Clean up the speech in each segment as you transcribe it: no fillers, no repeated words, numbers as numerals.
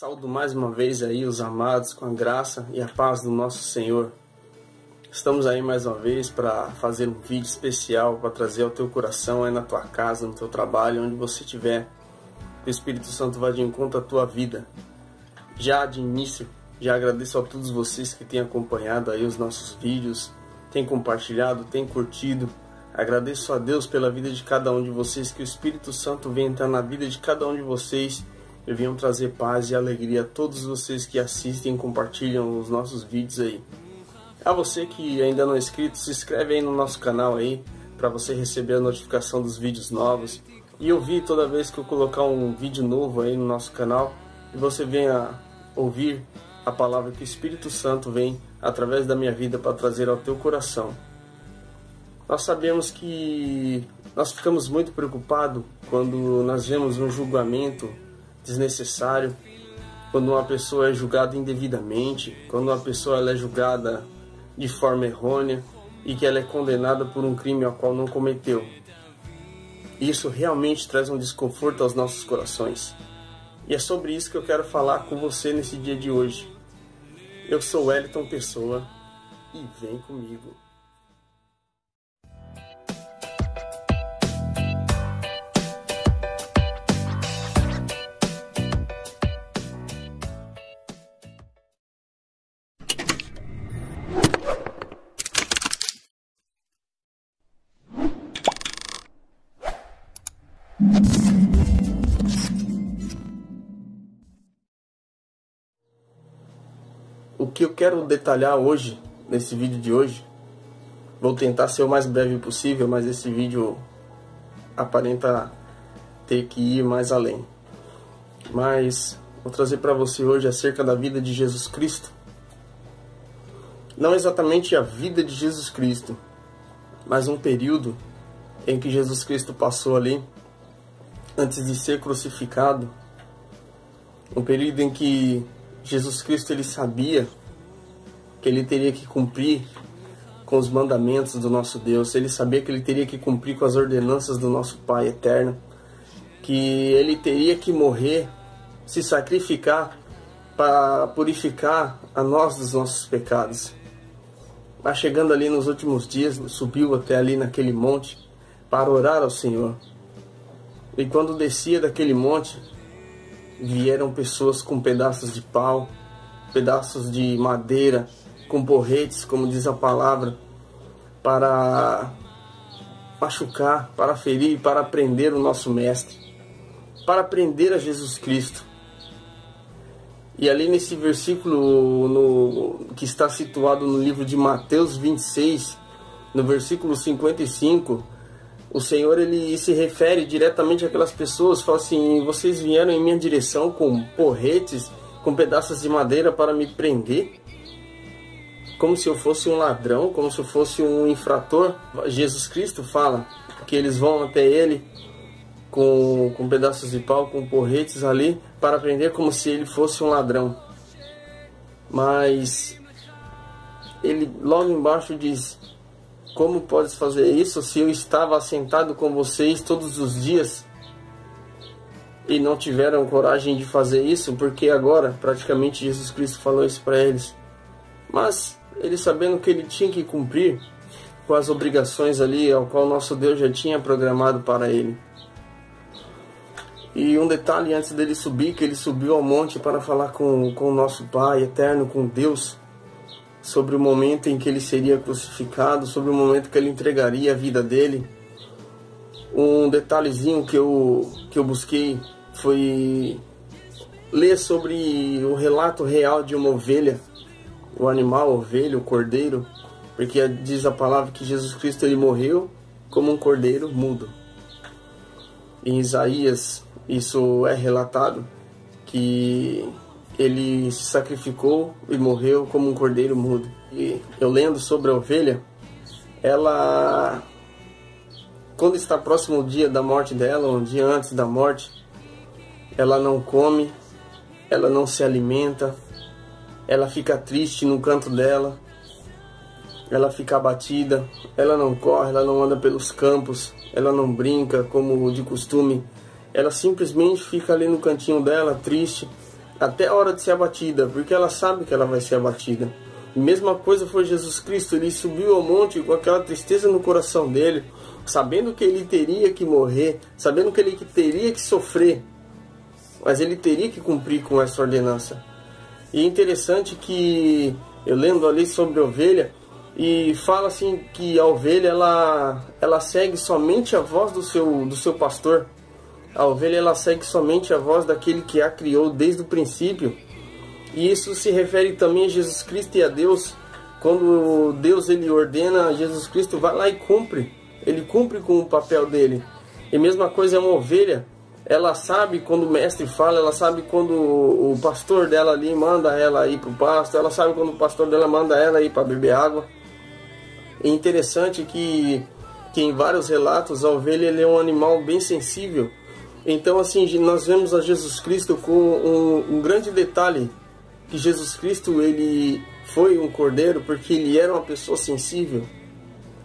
Saúdo mais uma vez aí os amados com a graça e a paz do nosso Senhor. Estamos aí mais uma vez para fazer um vídeo especial para trazer ao teu coração, aí na tua casa, no teu trabalho, onde você estiver. O Espírito Santo vai de encontro à tua vida. Já de início, já agradeço a todos vocês que têm acompanhado aí os nossos vídeos, têm compartilhado, têm curtido. Agradeço a Deus pela vida de cada um de vocês, que o Espírito Santo venha entrar na vida de cada um de vocês e venham trazer paz e alegria a todos vocês que assistem e compartilham os nossos vídeos aí. A você que ainda não é inscrito, se inscreve aí no nosso canal aí, para você receber a notificação dos vídeos novos e ouvir toda vez que eu colocar um vídeo novo aí no nosso canal, e você venha ouvir a palavra que o Espírito Santo vem através da minha vida para trazer ao teu coração. Nós sabemos que nós ficamos muito preocupados quando nós vemos um julgamento desnecessário, quando uma pessoa é julgada indevidamente, quando uma pessoa ela é julgada de forma errônea e que ela é condenada por um crime ao qual não cometeu. Isso realmente traz um desconforto aos nossos corações. E é sobre isso que eu quero falar com você nesse dia de hoje. Eu sou Wellington Pessoa e vem comigo. O que eu quero detalhar hoje, nesse vídeo de hoje, vou tentar ser o mais breve possível, mas esse vídeo aparenta ter que ir mais além. Mas vou trazer para você hoje acerca da vida de Jesus Cristo. Não exatamente a vida de Jesus Cristo, mas um período em que Jesus Cristo passou ali, antes de ser crucificado. Um período em que Jesus Cristo ele sabia que ele teria que cumprir com os mandamentos do nosso Deus. Ele sabia que ele teria que cumprir com as ordenanças do nosso Pai eterno, que ele teria que morrer, se sacrificar para purificar a nós dos nossos pecados. Mas chegando ali nos últimos dias, subiu até ali naquele monte para orar ao Senhor. E quando descia daquele monte, vieram pessoas com pedaços de pau, pedaços de madeira, com porretes, como diz a palavra, para machucar, para ferir, para prender o nosso Mestre, para prender a Jesus Cristo. E ali nesse versículo que está situado no livro de Mateus 26, no versículo 55, o Senhor ele se refere diretamente àquelas pessoas, fala assim: vocês vieram em minha direção com porretes, com pedaços de madeira para me prender, como se eu fosse um ladrão, como se eu fosse um infrator. Jesus Cristo fala que eles vão até ele com pedaços de pau, com porretes ali, para prender como se ele fosse um ladrão. Mas ele logo embaixo diz: como podes fazer isso se eu estava assentado com vocês todos os dias e não tiveram coragem de fazer isso? Porque agora, praticamente, Jesus Cristo falou isso para eles. Mas ele, sabendo que ele tinha que cumprir com as obrigações ali, ao qual nosso Deus já tinha programado para ele. E um detalhe antes dele subir, que ele subiu ao monte para falar com o nosso Pai eterno, com Deus, sobre o momento em que ele seria crucificado, sobre o momento que ele entregaria a vida dele. Um detalhezinho que eu busquei foi ler sobre o relato real de uma ovelha, o animal, a ovelha, o cordeiro, porque diz a palavra que Jesus Cristo ele morreu como um cordeiro mudo. Em Isaías isso é relatado, que ele se sacrificou e morreu como um cordeiro mudo. E eu lendo sobre a ovelha, ela, quando está próximo o dia da morte dela, um dia antes da morte, ela não come, ela não se alimenta, ela fica triste no canto dela, ela fica abatida, ela não corre, ela não anda pelos campos, ela não brinca como de costume, ela simplesmente fica ali no cantinho dela, triste, até a hora de ser abatida, porque ela sabe que ela vai ser abatida. E mesma coisa foi Jesus Cristo, ele subiu ao monte com aquela tristeza no coração dele, sabendo que ele teria que morrer, sabendo que ele teria que sofrer, mas ele teria que cumprir com essa ordenança. E é interessante que eu lendo ali sobre a ovelha, e fala assim que a ovelha ela segue somente a voz do seu pastor. A ovelha ela segue somente a voz daquele que a criou desde o princípio. E isso se refere também a Jesus Cristo e a Deus. Quando Deus ele ordena, Jesus Cristo vai lá e cumpre. Ele cumpre com o papel dele. E mesma coisa é uma ovelha. Ela sabe quando o mestre fala, ela sabe quando o pastor dela ali manda ela ir para o pasto, ela sabe quando o pastor dela manda ela ir para beber água. É interessante que em vários relatos a ovelha ele é um animal bem sensível. Então assim, nós vemos a Jesus Cristo com um grande detalhe, que Jesus Cristo ele foi um cordeiro porque ele era uma pessoa sensível.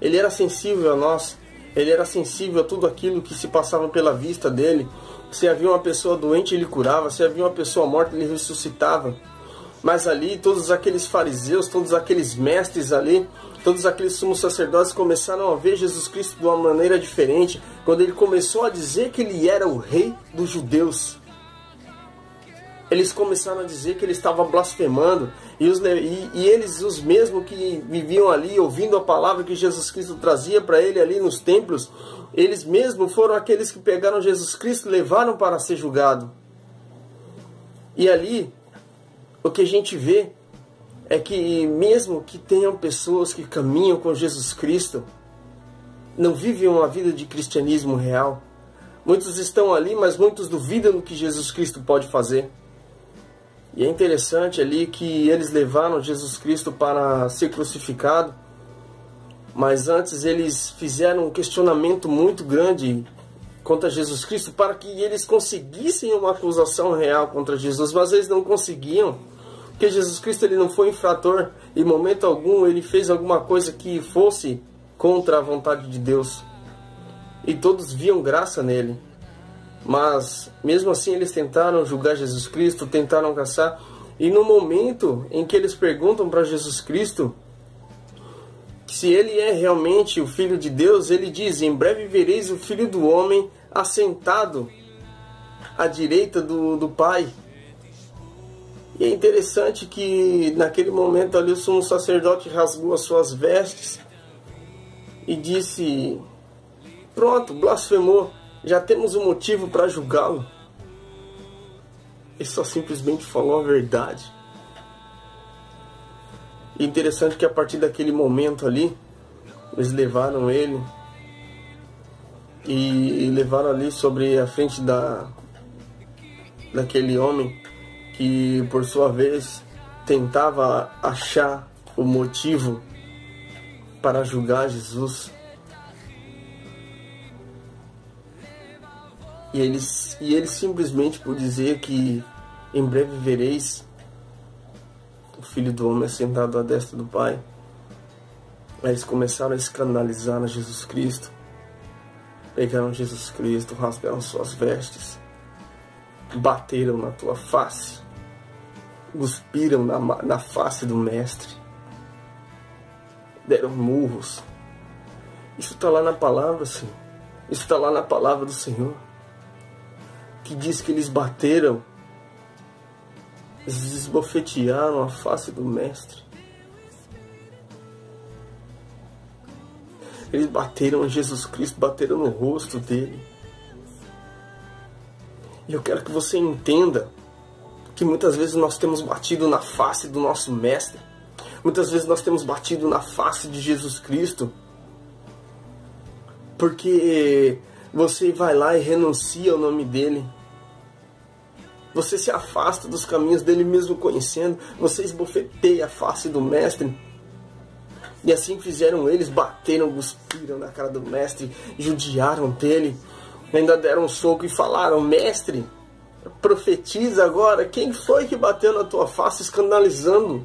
Ele era sensível a nós, ele era sensível a tudo aquilo que se passava pela vista dele. Se havia uma pessoa doente ele curava, se havia uma pessoa morta ele ressuscitava. Mas ali todos aqueles fariseus, todos aqueles mestres ali, todos aqueles sumos sacerdotes começaram a ver Jesus Cristo de uma maneira diferente, quando ele começou a dizer que ele era o rei dos judeus. Eles começaram a dizer que ele estava blasfemando, e eles, os mesmos que viviam ali ouvindo a palavra que Jesus Cristo trazia para ele ali nos templos, eles mesmos foram aqueles que pegaram Jesus Cristo e levaram para ser julgado. E ali, o que a gente vê é que mesmo que tenham pessoas que caminham com Jesus Cristo, não vivem uma vida de cristianismo real. Muitos estão ali, mas muitos duvidam do que Jesus Cristo pode fazer. E é interessante ali que eles levaram Jesus Cristo para ser crucificado, mas antes eles fizeram um questionamento muito grande contra Jesus Cristo para que eles conseguissem uma acusação real contra Jesus, mas eles não conseguiam. Porque Jesus Cristo ele não foi infrator, em momento algum ele fez alguma coisa que fosse contra a vontade de Deus. E todos viam graça nele. Mas mesmo assim eles tentaram julgar Jesus Cristo, tentaram caçar. E no momento em que eles perguntam para Jesus Cristo se ele é realmente o Filho de Deus, ele diz: em breve vereis o Filho do Homem assentado à direita do Pai. E é interessante que naquele momento ali o sumo sacerdote rasgou as suas vestes e disse: pronto, blasfemou, já temos um motivo para julgá-lo. Ele só simplesmente falou a verdade. E interessante que a partir daquele momento ali, eles levaram ele e levaram ali sobre a frente daquele homem, que por sua vez tentava achar o motivo para julgar Jesus. E eles simplesmente por dizer que em breve vereis o Filho do Homem sentado à destra do Pai, eles começaram a escandalizar a Jesus Cristo. Pegaram Jesus Cristo, rasgaram suas vestes, bateram na tua face, cuspiram na face do Mestre, deram murros. Isso está lá na palavra, Senhor. Isso está lá na palavra do Senhor, que diz que eles bateram, eles esbofetearam a face do Mestre. Eles bateram em Jesus Cristo, bateram no rosto dele. E eu quero que você entenda que muitas vezes nós temos batido na face do nosso Mestre. Muitas vezes nós temos batido na face de Jesus Cristo, porque você vai lá e renuncia ao nome dele. Você se afasta dos caminhos dele mesmo conhecendo. Você esbofeteia a face do Mestre. E assim fizeram eles, bateram, cuspiram na cara do Mestre, judiaram dele, ainda deram um soco e falaram: Mestre, profetiza agora, quem foi que bateu na tua face, escandalizando,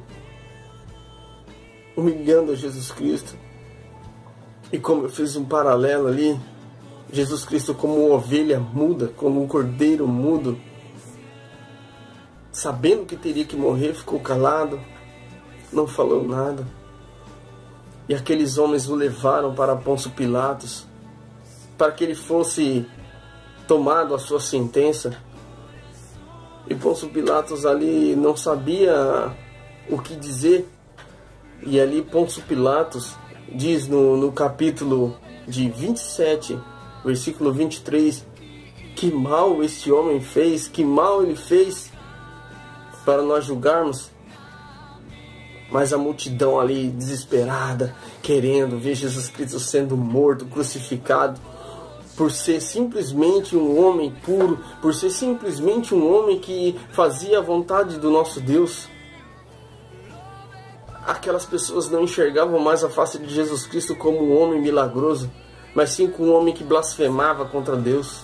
humilhando Jesus Cristo. E como eu fiz um paralelo ali, Jesus Cristo como uma ovelha muda, como um cordeiro mudo, sabendo que teria que morrer, ficou calado, não falou nada. E aqueles homens o levaram para Pôncio Pilatos, para que ele fosse tomado a sua sentença. E Pôncio Pilatos ali não sabia o que dizer. E ali Pôncio Pilatos diz no capítulo de 27, versículo 23, que mal este homem fez, que mal ele fez para nós julgarmos. Mas a multidão ali desesperada, querendo ver Jesus Cristo sendo morto, crucificado, por ser simplesmente um homem puro, por ser simplesmente um homem que fazia a vontade do nosso Deus. Aquelas pessoas não enxergavam mais a face de Jesus Cristo como um homem milagroso, mas sim como um homem que blasfemava contra Deus.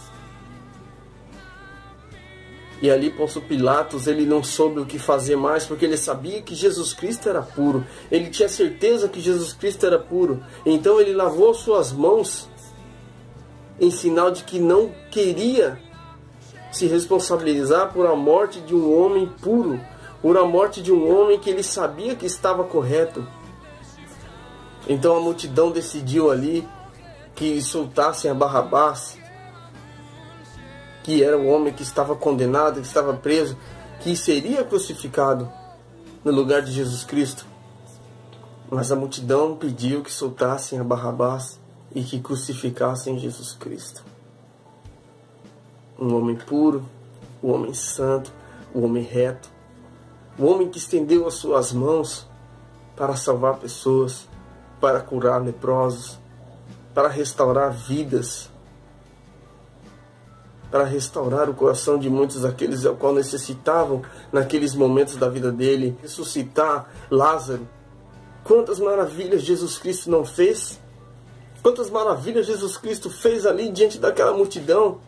E ali Pôncio Pilatos, ele não soube o que fazer mais, porque ele sabia que Jesus Cristo era puro. Ele tinha certeza que Jesus Cristo era puro. Então ele lavou suas mãos em sinal de que não queria se responsabilizar por a morte de um homem puro, por a morte de um homem que ele sabia que estava correto. Então a multidão decidiu ali que soltassem a Barrabás, que era o homem que estava condenado, que estava preso, que seria crucificado no lugar de Jesus Cristo. Mas a multidão pediu que soltassem a Barrabás e que crucificassem Jesus Cristo. Um homem puro, um homem santo, um homem reto, um homem que estendeu as suas mãos para salvar pessoas, para curar leprosos, para restaurar vidas, para restaurar o coração de muitos daqueles ao qual necessitavam naqueles momentos da vida dele, ressuscitar Lázaro. Quantas maravilhas Jesus Cristo não fez? Quantas maravilhas Jesus Cristo fez ali diante daquela multidão?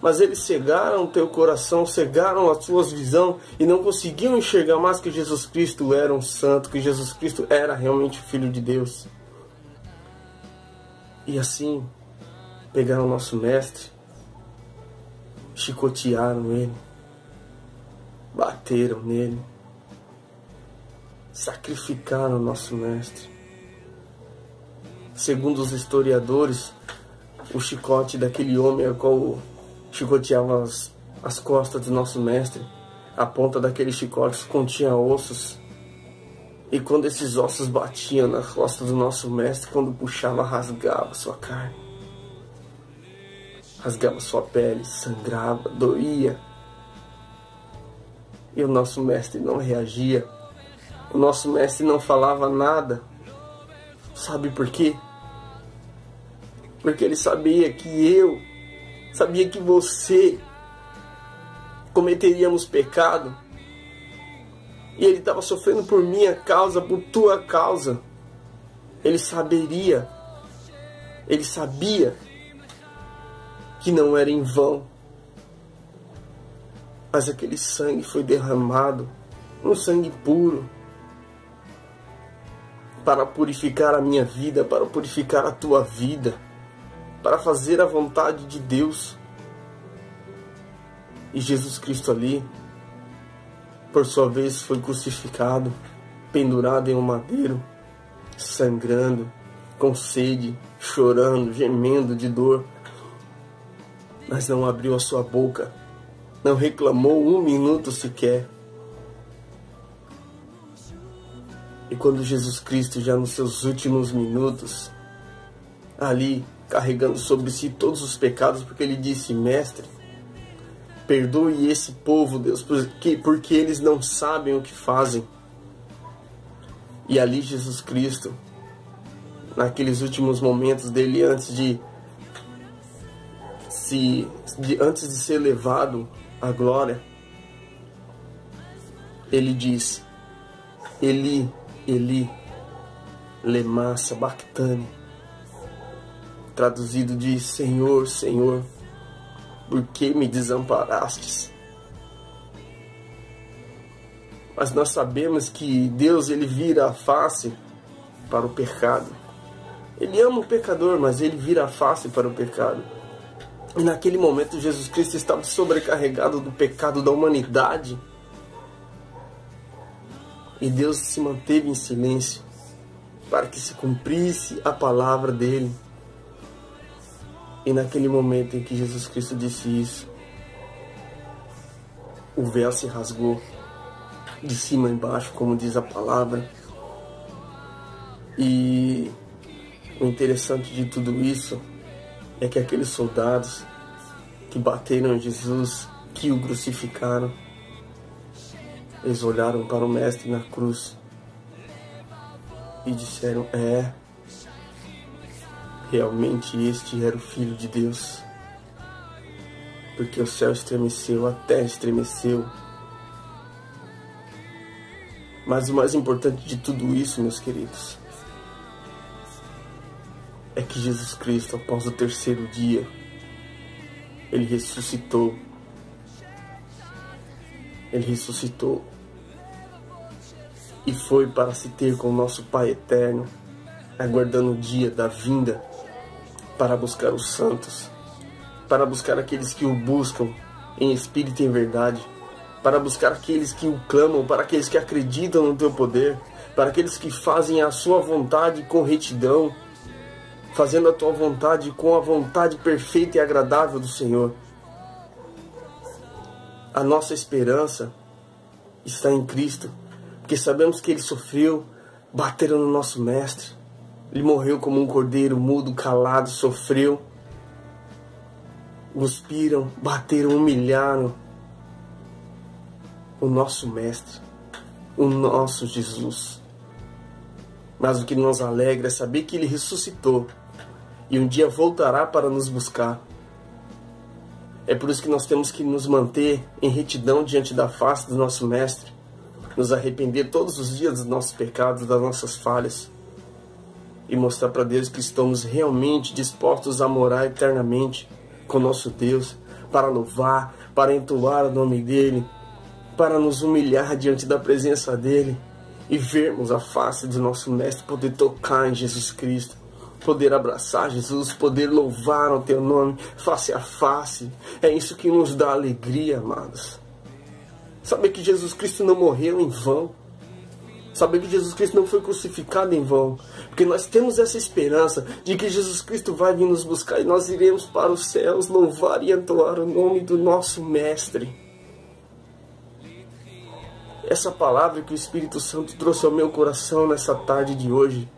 Mas eles cegaram o teu coração, cegaram as suas visões e não conseguiam enxergar mais que Jesus Cristo era um santo, que Jesus Cristo era realmente o Filho de Deus. E assim, pegaram o nosso mestre, chicotearam ele, bateram nele, sacrificaram o nosso mestre. Segundo os historiadores, o chicote daquele homem ao qual chicoteava as costas do nosso mestre, a ponta daquele chicote continha ossos. E quando esses ossos batiam nas costas do nosso mestre, quando puxava, rasgava sua carne, rasgava sua pele, sangrava, doía. E o nosso mestre não reagia. O nosso mestre não falava nada. Sabe por quê? Porque ele sabia que sabia que você cometeríamos pecado. E ele estava sofrendo por minha causa, por tua causa. Ele sabia que não era em vão. Mas aquele sangue foi derramado, um sangue puro, para purificar a minha vida, para purificar a tua vida, para fazer a vontade de Deus. E Jesus Cristo ali, por sua vez, foi crucificado, pendurado em um madeiro, sangrando, com sede, chorando, gemendo de dor. Mas não abriu a sua boca, não reclamou um minuto sequer. E quando Jesus Cristo, já nos seus últimos minutos, ali carregando sobre si todos os pecados, porque ele disse: Mestre, perdoe esse povo, Deus, porque eles não sabem o que fazem. E ali Jesus Cristo, naqueles últimos momentos dele, antes de ser levado à glória, ele diz: Eli, Eli, lema sabachthani. Traduzido de Senhor, Senhor, por que me desamparastes? Mas nós sabemos que Deus, ele vira a face para o pecado. Ele ama o pecador, mas ele vira a face para o pecado. E naquele momento Jesus Cristo estava sobrecarregado do pecado da humanidade. E Deus se manteve em silêncio para que se cumprisse a palavra dele. E naquele momento em que Jesus Cristo disse isso, o véu se rasgou de cima a embaixo, como diz a palavra. E o interessante de tudo isso é que aqueles soldados que bateram em Jesus, que o crucificaram, eles olharam para o Mestre na cruz e disseram: realmente este era o Filho de Deus. Porque o céu estremeceu, a terra estremeceu. Mas o mais importante de tudo isso, meus queridos, é que Jesus Cristo, após o terceiro dia, Ele ressuscitou. Ele ressuscitou e foi para se ter com o nosso Pai eterno, aguardando o dia da vinda para buscar os santos, para buscar aqueles que o buscam em espírito e em verdade, para buscar aqueles que o clamam, para aqueles que acreditam no teu poder, para aqueles que fazem a sua vontade com retidão, fazendo a tua vontade com a vontade perfeita e agradável do Senhor. A nossa esperança está em Cristo, porque sabemos que Ele sofreu, bateram no nosso Mestre, Ele morreu como um cordeiro mudo, calado, sofreu, cuspiram, bateram, humilharam o nosso Mestre, o nosso Jesus. Mas o que nos alegra é saber que Ele ressuscitou e um dia voltará para nos buscar. É por isso que nós temos que nos manter em retidão diante da face do nosso Mestre, nos arrepender todos os dias dos nossos pecados, das nossas falhas, e mostrar para Deus que estamos realmente dispostos a morar eternamente com nosso Deus, para louvar, para entoar o nome dEle, para nos humilhar diante da presença dEle e vermos a face do nosso Mestre, poder tocar em Jesus Cristo, poder abraçar Jesus, poder louvar o Teu nome face a face. É isso que nos dá alegria, amados. Saber que Jesus Cristo não morreu em vão. Saber que Jesus Cristo não foi crucificado em vão. Porque nós temos essa esperança de que Jesus Cristo vai vir nos buscar e nós iremos para os céus louvar e entoar o nome do nosso Mestre. Essa palavra que o Espírito Santo trouxe ao meu coração nessa tarde de hoje,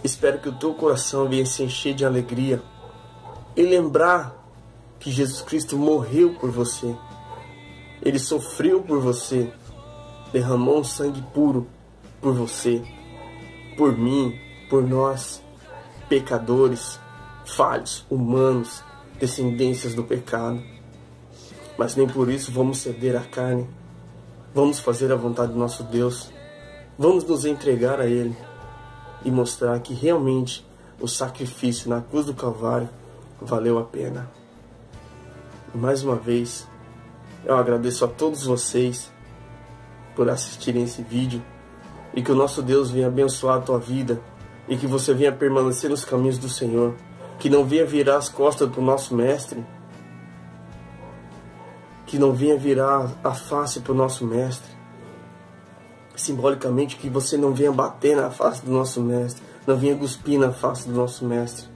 espero que o teu coração venha se encher de alegria e lembrar que Jesus Cristo morreu por você. Ele sofreu por você, derramou um sangue puro por você, por mim, por nós, pecadores, falhos, humanos, descendências do pecado. Mas nem por isso vamos ceder à carne. Vamos fazer a vontade do nosso Deus. Vamos nos entregar a Ele e mostrar que realmente o sacrifício na cruz do Calvário valeu a pena. E mais uma vez, eu agradeço a todos vocês por assistirem esse vídeo e que o nosso Deus venha abençoar a tua vida e que você venha permanecer nos caminhos do Senhor, que não venha virar as costas para o nosso Mestre, que não venha virar a face para o nosso Mestre, simbolicamente que você não venha bater na face do nosso Mestre, não venha cuspir na face do nosso Mestre,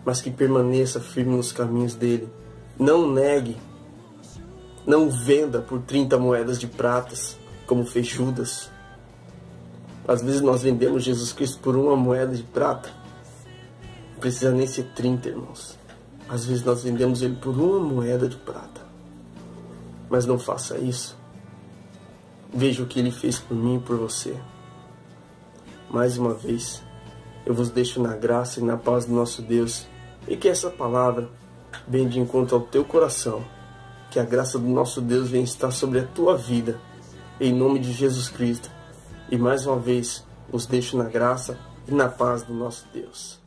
mas que permaneça firme nos caminhos dele. Não negue, não venda por 30 moedas de pratas, como fez Judas. Às vezes nós vendemos Jesus Cristo por uma moeda de prata. Não precisa nem ser 30, irmãos. Às vezes nós vendemos Ele por uma moeda de prata. Mas não faça isso. Veja o que Ele fez por mim e por você. Mais uma vez, eu vos deixo na graça e na paz do nosso Deus. E que essa palavra venha de encontro ao teu coração. Que a graça do nosso Deus venha estar sobre a tua vida. Em nome de Jesus Cristo. E mais uma vez, os deixo na graça e na paz do nosso Deus.